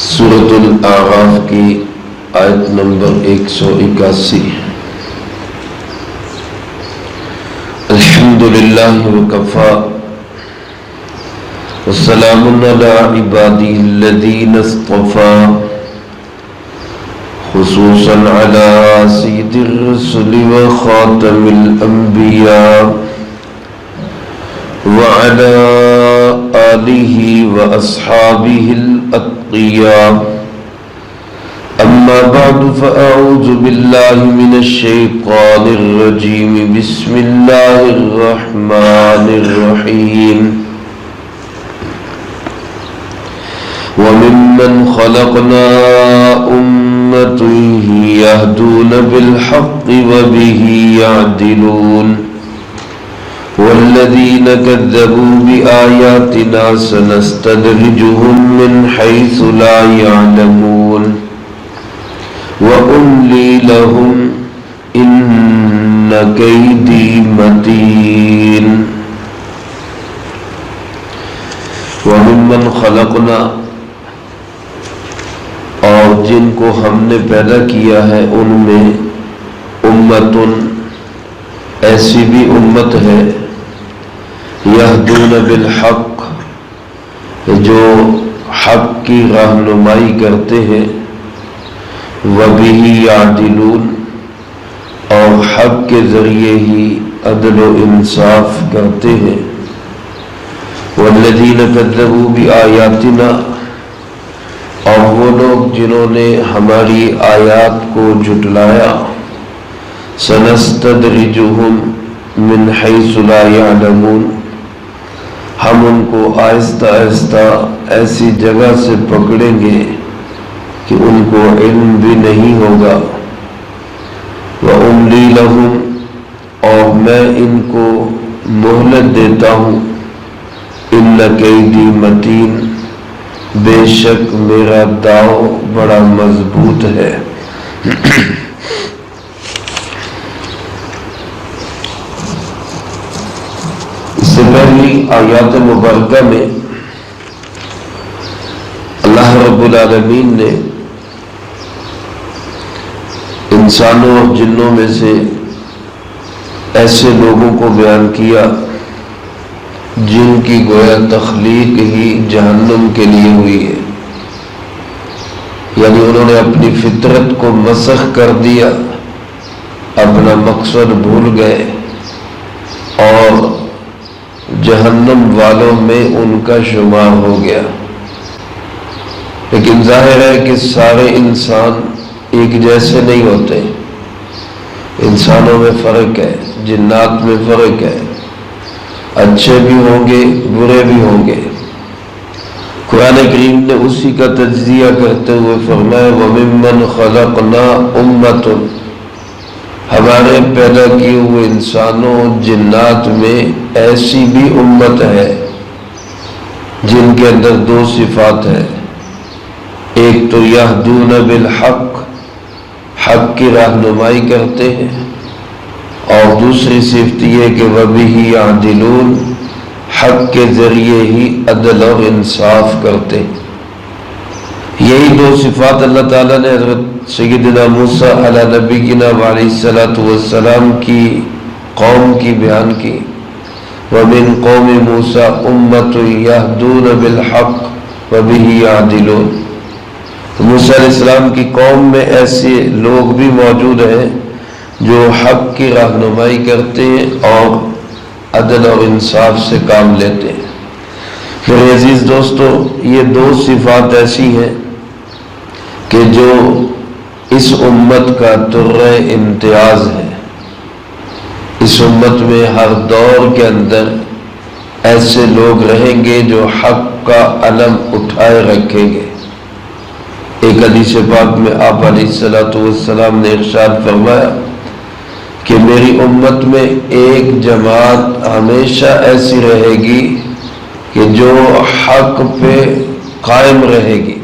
سورۃ الاعراف کی آیت نمبر 181۔ الحمدللہ وکفی والسلام علی عبادہ الذین اصطفی خصوصا علی سید الرسل وخاتم الانبیاء وعلى آلہ واصحابہ الاتقیاء۔ اما بعد فاعوذ باللہ من الشیطان الرجیم، بسم اللہ الرحمن الرحیم۔ وممن خلقنا أمة يهدون بالحق وبه يعدلون والذين كذبوا بآياتنا سنستدرجهم من حيث لا يعلمون وأملي لهم إن كيدي متين۔ وممن خلقنا، اور جن کو ہم نے پیدا کیا ہے ان میں امتن، ایسی بھی امت ہے، یہدون بالحق، جو حق کی رہنمائی کرتے ہیں، وبہ یعدلون، اور حق کے ذریعے ہی عدل و انصاف کرتے ہیں، والذین کذبوا بآیاتنا، اور وہ لوگ جنہوں نے ہماری آیات کو جھٹلایا، سنستدرجہم من حیث لا یعلمون، ہم ان کو آہستہ آہستہ ایسی جگہ سے پکڑیں گے کہ ان کو علم بھی نہیں ہوگا، وَأُمْلِي لَهُمْ، اور میں ان کو مہلت دیتا ہوں، إِنَّ كَيْدِي مَتِينٌ، بے شک میرا داؤ بڑا مضبوط ہے۔ اس سے پہلی آیات مبارکہ میں اللہ رب العالمین نے انسانوں اور جنوں میں سے ایسے لوگوں کو بیان کیا جن کی گویا تخلیق ہی جہنم کے لیے ہوئی ہے، یعنی انہوں نے اپنی فطرت کو مسخ کر دیا، اپنا مقصد بھول گئے اور جہنم والوں میں ان کا شمار ہو گیا۔ لیکن ظاہر ہے کہ سارے انسان ایک جیسے نہیں ہوتے، انسانوں میں فرق ہے، جنات میں فرق ہے، اچھے بھی ہوں گے برے بھی ہوں گے۔ قرآن کریم نے اسی کا تجزیہ کرتے ہوئے فرمایا وَمِمَّنْ خَلَقْنَا أُمَّةٌ، ہمارے پیدا کیے ہوئے انسانوں جنات میں ایسی بھی امت ہے جن کے اندر دو صفات ہے، ایک تو یہدون بالحق، حق کی رہنمائی کرتے ہیں، اور دوسری صفت یہ کہ وَبِهِ يَعْدِلُونَ، حق کے ذریعے ہی عدل اور انصاف کرتے ہیں۔ یہی دو صفات اللہ تعالیٰ نے حضرت سیدنا موسیٰ علیہ نبینا علیہ السلام کی قوم کی بیان کی، وَمِن قَوْمِ مُوسَىٰ أُمَّةٌ يَهْدُونَ بِالْحَقِّ وَبِهِ يَعْدِلُونَ۔ موسیٰ علیہ السلام کی قوم میں ایسے لوگ بھی موجود ہیں جو حق کی رہنمائی کرتے ہیں اور عدل اور انصاف سے کام لیتے ہیں۔ میرے عزیز دوستو، یہ دو صفات ایسی ہیں کہ جو اس امت کا درہ امتیاز ہے۔ اس امت میں ہر دور کے اندر ایسے لوگ رہیں گے جو حق کا علم اٹھائے رکھیں گے۔ ایک حدیث پاک میں آپ علیہ السلام نے ارشاد فرمایا کہ میری امت میں ایک جماعت ہمیشہ ایسی رہے گی کہ جو حق پہ قائم رہے گی،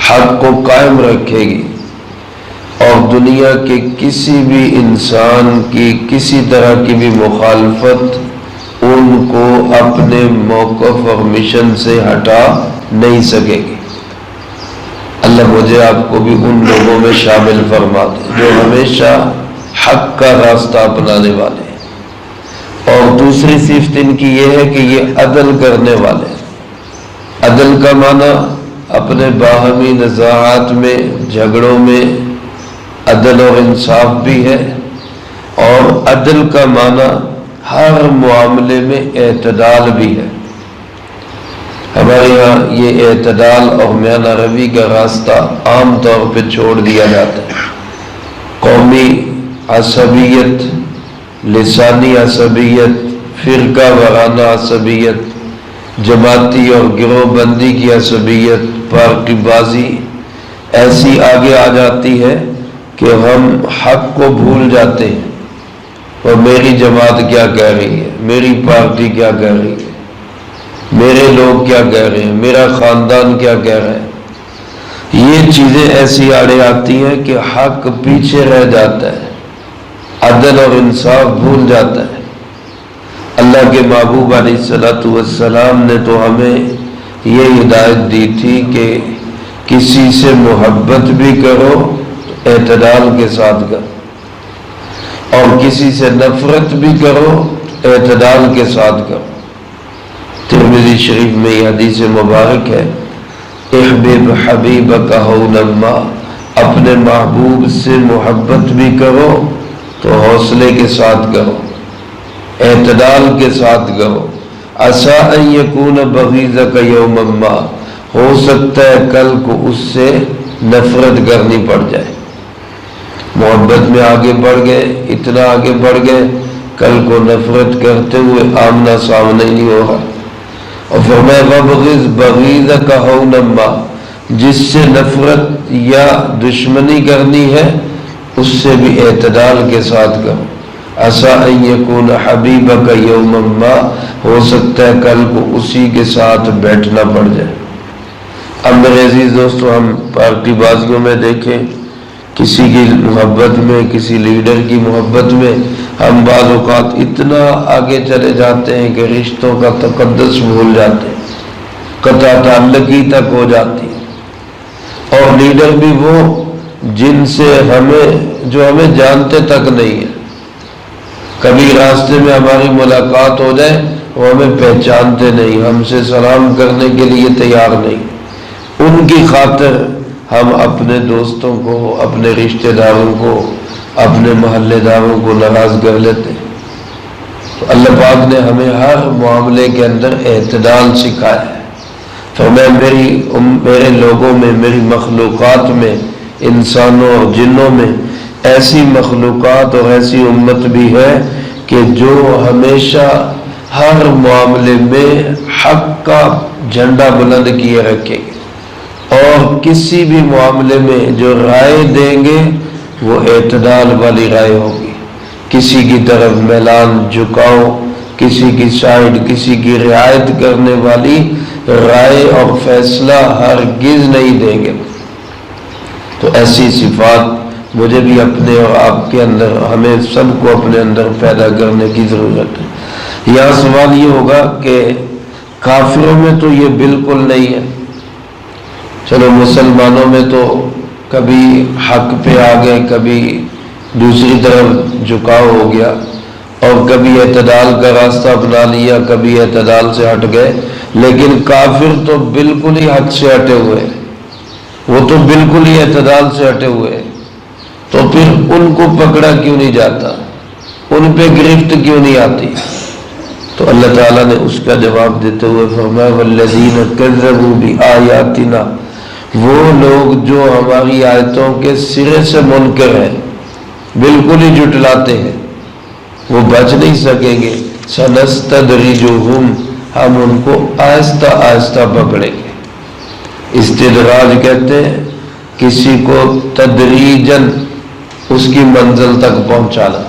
حق کو قائم رکھے گی، اور دنیا کے کسی بھی انسان کی کسی طرح کی بھی مخالفت ان کو اپنے موقف اور مشن سے ہٹا نہیں سکے گی۔ اللہ مجھے آپ کو بھی ان لوگوں میں شامل فرما دے جو ہمیشہ حق کا راستہ اپنانے والے ہیں۔ اور دوسری صفت ان کی یہ ہے کہ یہ عدل کرنے والے ہیں۔ عدل کا معنی اپنے باہمی نزاعات میں، جھگڑوں میں عدل اور انصاف بھی ہے، اور عدل کا معنی ہر معاملے میں اعتدال بھی ہے۔ ہمارے یہاں یہ اعتدال اور میانہ روی کا راستہ عام طور پہ چھوڑ دیا جاتا ہے۔ قومی عصبیت، لسانی عصبیت، فرقہ وارانہ عصبیت، جماعتی اور گروہ بندی کی عصبیت، پارٹی بازی ایسی آگے آ جاتی ہے کہ ہم حق کو بھول جاتے ہیں، اور میری جماعت کیا کہہ رہی ہے، میری پارٹی کیا کہہ رہی ہے، میرے لوگ کیا کہہ رہے ہیں، میرا خاندان کیا کہہ رہا ہے۔ یہ چیزیں ایسی آڑے آتی ہیں کہ حق پیچھے رہ جاتا ہے، عدل اور انصاف بھول جاتا ہے۔ اللہ کے محبوب علیہ السلام نے تو ہمیں یہ ہدایت دی تھی کہ کسی سے محبت بھی کرو تو اعتدال کے ساتھ کرو، اور کسی سے نفرت بھی کرو تو اعتدال کے ساتھ کرو۔ ترمذی شریف میں یہ حدیث مبارک ہے، احبب حبیبک ہونا ما، اپنے محبوب سے محبت بھی کرو تو حوصلے کے ساتھ کرو، اعتدال کے ساتھ کرو۔ عسیٰ ان یکون بغیضک یوما ما، ہو سکتا ہے کل کو اس سے نفرت کرنی پڑ جائے۔ محبت میں آگے بڑھ گئے، اتنا آگے بڑھ گئے، کل کو نفرت کرتے ہوئے آمنا سامنا ہی نہیں ہوگا۔ اور فرمایا وَبْغِضْ بَغِيضَكَ هَوْنًا مَا، جس سے نفرت یا دشمنی کرنی ہے اس سے بھی اعتدال کے ساتھ کرو۔ عَسَىٰ أَن يَكُونَ حَبِيبَكَ يَوْمًا مَا، ہو سکتا ہے کل کو اسی کے ساتھ بیٹھنا پڑ جائے۔ اب میرے عزیز دوستو، ہم پارٹی بازیوں میں دیکھیں، کسی کی محبت میں، کسی لیڈر کی محبت میں ہم بعض اوقات اتنا آگے چلے جاتے ہیں کہ رشتوں کا تقدس بھول جاتے ہیں، قطع تعلقی تک ہو جاتی ہے۔ اور لیڈر بھی وہ جن سے جو ہمیں جانتے تک نہیں ہے، کبھی راستے میں ہماری ملاقات ہو جائے وہ ہمیں پہچانتے نہیں، ہم سے سلام کرنے کے لیے تیار نہیں، ان کی خاطر ہم اپنے دوستوں کو، اپنے رشتہ داروں کو، اپنے محلے داروں کو ناراض کر لیتے ہیں۔ تو اللہ پاک نے ہمیں ہر معاملے کے اندر اعتدال سکھایا ہے۔ تو میرے لوگوں میں، میری مخلوقات میں، انسانوں اور جنوں میں ایسی مخلوقات اور ایسی امت بھی ہے کہ جو ہمیشہ ہر معاملے میں حق کا جھنڈا بلند کیے رکھے گے، اور کسی بھی معاملے میں جو رائے دیں گے وہ اعتدال والی رائے ہوگی، کسی کی طرف میلان جھکاؤ، کسی کی سائیڈ، کسی کی رعایت کرنے والی رائے اور فیصلہ ہرگز نہیں دیں گے۔ تو ایسی صفات مجھے بھی اپنے اور آپ کے اندر، ہمیں سب کو اپنے اندر پیدا کرنے کی ضرورت ہے۔ یہاں سوال یہ ہوگا کہ کافروں میں تو یہ بالکل نہیں ہے، چلو مسلمانوں میں تو کبھی حق پہ آ گئے، کبھی دوسری طرف جھکاؤ ہو گیا، اور کبھی اعتدال کا راستہ اپنا لیا، کبھی اعتدال سے ہٹ گئے، لیکن کافر تو بالکل ہی حق سے ہٹے ہوئے ہیں، وہ تو بالکل ہی اعتدال سے ہٹے ہوئے ہیں۔ تو پھر ان کو پکڑا کیوں نہیں جاتا، ان پہ گرفت کیوں نہیں آتی؟ تو اللہ تعالیٰ نے اس کا جواب دیتے ہوئے فرمایا وَالَّذِينَ كَذَّبُوا بِآيَاتِنَا، وہ لوگ جو ہماری آیتوں کے سرے سے منکر ہیں، بالکل ہی جھٹلاتے ہیں، وہ بچ نہیں سکیں گے۔ سَنَسْتَدْرِجُهُمْ، ہم ان کو آہستہ آہستہ پکڑیں گے۔ استدراج کہتے ہیں کسی کو تدریجاً اس کی منزل تک پہنچانا۔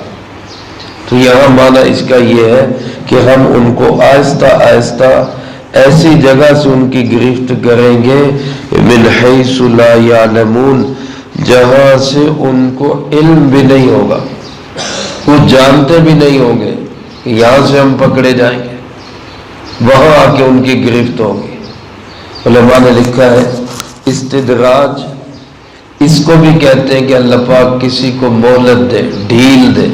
تو یہاں معنی اس کا یہ ہے کہ ہم ان کو آہستہ آہستہ ایسی جگہ سے ان کی گرفت کریں گے، من حیث لا یعلمون، جہاں سے ان کو علم بھی نہیں ہوگا، وہ جانتے بھی نہیں ہوں گے کہ یہاں سے ہم پکڑے جائیں گے، وہاں آ کے ان کی گرفت ہوگی۔ علماء نے لکھا ہے استدراج اس کو بھی کہتے ہیں کہ اللہ پاک کسی کو مہلت دے، ڈھیل دے،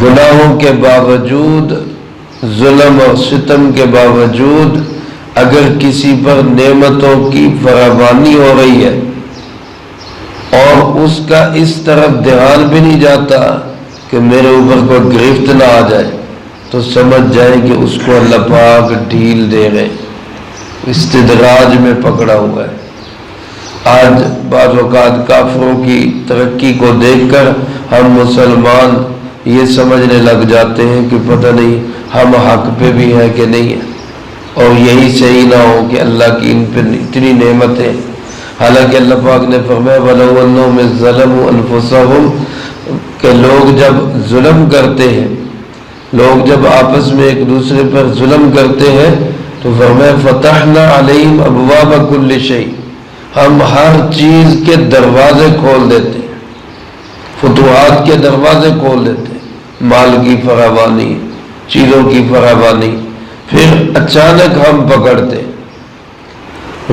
گناہوں کے باوجود، ظلم اور ستم کے باوجود اگر کسی پر نعمتوں کی فراوانی ہو رہی ہے اور اس کا اس طرف دھیان بھی نہیں جاتا کہ میرے اوپر کوئی گرفت نہ آ جائے، تو سمجھ جائے کہ اس کو اللہ پاک ڈھیل دے رہے، استدراج میں پکڑا ہوا ہے۔ آج بعض اوقات کافروں کی ترقی کو دیکھ کر ہم مسلمان یہ سمجھنے لگ جاتے ہیں کہ پتہ نہیں ہم حق پہ بھی ہیں کہ نہیں ہیں، اور یہی صحیح نہ ہو کہ اللہ کی ان پہ اتنی نعمتیں، حالانکہ اللہ پاک نے فرمایا وَلَوْ أَنَّهُمْ ظَلَمُوا أَنفُسَهُمْ کہ لوگ جب ظلم کرتے ہیں، لوگ جب آپس میں ایک دوسرے پر ظلم کرتے ہیں تو فرمایا فَتَحْنَا عَلَيْهِمْ أَبْوَابَ كُلِّ شَيْءٍ ہم ہر چیز کے دروازے کھول دیتے ہیں، فتوحات کے دروازے کھول دیتے ہیں، مال کی فراوانی، چیزوں کی فراوانی، پھر اچانک ہم پکڑتے ہیں۔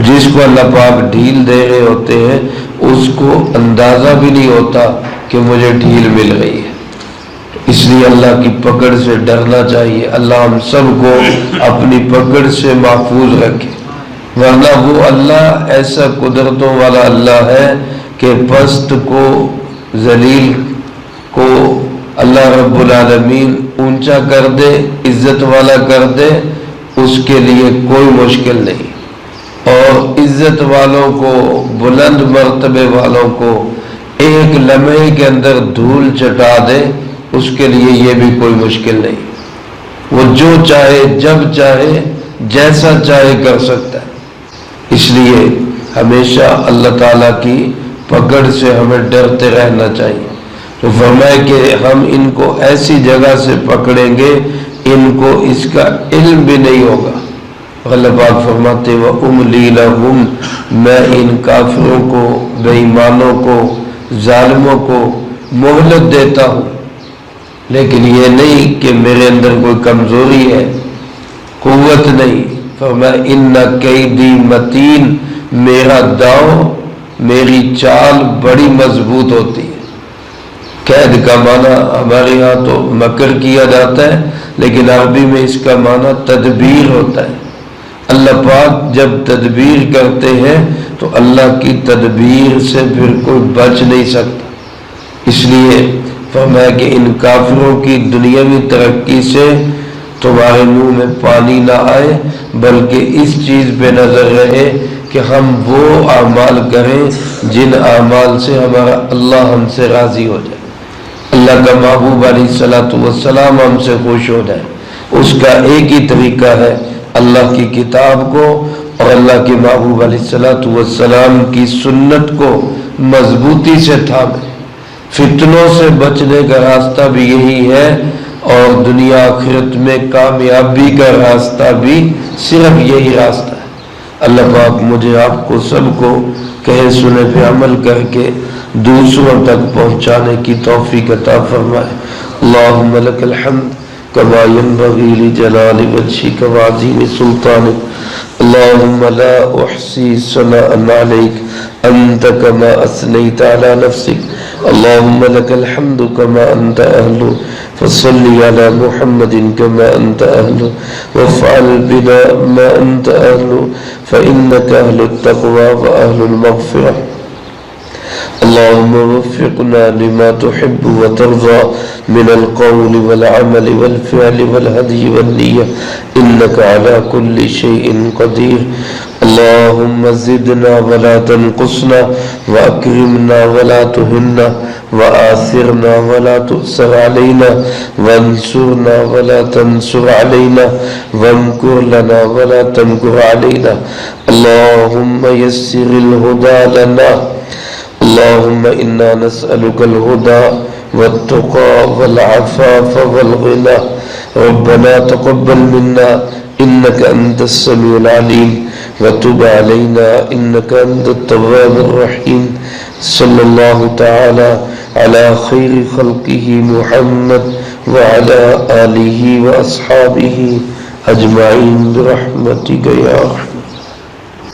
جس کو اللہ پاک ڈھیل دے رہے ہوتے ہیں اس کو اندازہ بھی نہیں ہوتا کہ مجھے ڈھیل مل رہی ہے، اس لیے اللہ کی پکڑ سے ڈرنا چاہیے۔ اللہ ہم سب کو اپنی پکڑ سے محفوظ رکھے، ورنہ وہ اللہ ایسا قدرتوں والا اللہ ہے کہ پست کو، ذلیل کو اللہ رب العالمین اونچا کر دے، عزت والا کر دے، اس کے لیے کوئی مشکل نہیں، اور عزت والوں کو، بلند مرتبے والوں کو ایک لمحے کے اندر دھول چٹا دے، اس کے لیے یہ بھی کوئی مشکل نہیں۔ وہ جو چاہے، جب چاہے، جیسا چاہے کر سکتا ہے۔ اس لیے ہمیشہ اللہ تعالیٰ کی پکڑ سے ہمیں ڈرتے رہنا چاہیے۔ تو فرمائے کہ ہم ان کو ایسی جگہ سے پکڑیں گے ان کو اس کا علم بھی نہیں ہوگا۔ اللہ پاک فرماتے وَأُمْلِي لَهُمْ میں ان کافروں کو، بے ایمانوں کو، ظالموں کو مہلت دیتا ہوں، لیکن یہ نہیں کہ میرے اندر کوئی کمزوری ہے، قوت نہیں۔ فرمایا اِنَّ کَیْدِی مَتِین میرا داؤ، میری چال بڑی مضبوط ہوتی ہے۔ قید کا معنی ہمارے یہاں تو مکر کیا جاتا ہے، لیکن عربی میں اس کا معنی تدبیر ہوتا ہے۔ اللہ پاک جب تدبیر کرتے ہیں تو اللہ کی تدبیر سے پھر کوئی بچ نہیں سکتا۔ اس لیے فرمایا کہ ان کافروں کی دنیاوی ترقی سے تمہارے منہ میں پانی نہ آئے، بلکہ اس چیز پہ نظر رہے کہ ہم وہ اعمال کریں جن اعمال سے ہمارا اللہ ہم سے راضی ہو جائے، اللہ کا محبوب علیہ السلام ہم سے خوش ہو جائے۔ اس کا ایک ہی طریقہ ہے اللہ کی کتاب کو اور اللہ کے محبوب علیہ السلام کی سنت کو مضبوطی سے تھامے۔ فتنوں سے بچنے کا راستہ بھی یہی ہے، اور دنیا آخرت میں کامیابی کا راستہ بھی صرف یہی راستہ ہے۔ اللہ پاک مجھے آپ کو سب کو کہے سنے پہ عمل کر کے دوسروں تک پہنچانے کی توفیق عطا فرمائے۔ اللہم لک الحمد کما ينبغی لجلال وجہک وعظیم سلطانک، اللہم لا احصی ثناء علیک انت کما اثنیت علی نفسک، اللہم لک الحمد کما انت اہل فصلی علی محمد کما انت اہل وافعل بنا ما انت اہل فإنک اہل التقوی واہل المغفرہ۔ اللهم وفقنا لما تحب وترضى من القول والعمل والفعل والهدي والنية إنك على كل شيء قدير۔ اللهم زدنا ولا تنقصنا وأكرمنا ولا تهنا وآثرنا ولا تؤثر علينا وانصرنا ولا تنصر علينا وامكر لنا ولا تمكر علينا۔ اللهم يسر الهدى لنا، اللهم إنا نسألك الهدى والتقى والعفاف والغنى، ربنا تقبل منا إنك أنت السميع العليم وتب علينا إنك أنت التواب الرحيم۔ صلى الله تعالى على خير خلقه محمد وعلى آله وأصحابه أجمعين برحمتك يا رحمن۔